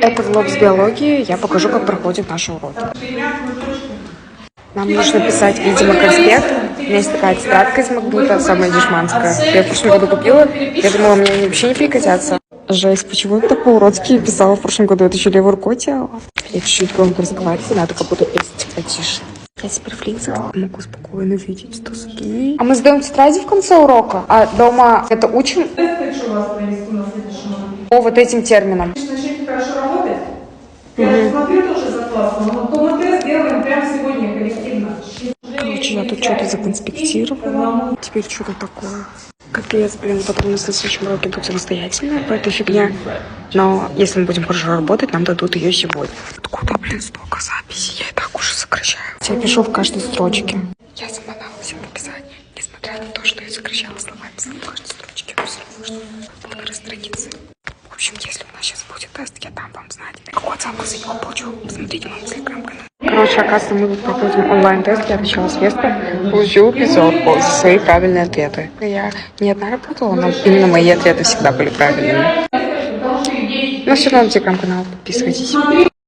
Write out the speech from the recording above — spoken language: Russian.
Это влог с биологии. Я покажу, как проходят наши уроки. Нам нужно писать, видимо, конспект. У меня есть такая тетрадка из Макбута, самая дешманская. Я в прошлом году купила. Я думала, мне они вообще не пригодятся. Жесть, почему я так по-уродски писала в прошлом году? Это еще левой рукой делала. Я чуть-чуть громко разговариваю, надо как будто писать потише. Я теперь в линзах могу спокойно видеть доски. А мы сдаем тетради в конце урока? А дома это учим? По вот этим терминам. Начните хорошо работать. Я смотрю тоже за классом, но ТОМА-тест сделаем прямо сегодня коллективно. Короче, я тут что-то законспектировала. Теперь что-то такое. Капец, блин, потом на следующем уроке тут самостоятельно по этой фигне. Но если мы будем хорошо работать, нам дадут ее сегодня. Откуда, блин, столько записей? Я и так уже сокращаю. Я пишу в каждой строчке. Я заманалась в написании, несмотря на то, что я сокращала слова, писала в каждой строчке. Но все равно полторы страницы. В общем, если у нас сейчас будет тест, я дам вам знать. Какую оценку за него получу? Посмотрите мой телеграм-канал. Короче, оказывается, мы тут проходим онлайн-тест. Я отвечала с Веста, получила 500 за свои правильные ответы. Я не одна работала, но именно мои ответы всегда были правильными. Но все равно на телеграм-канал подписывайтесь.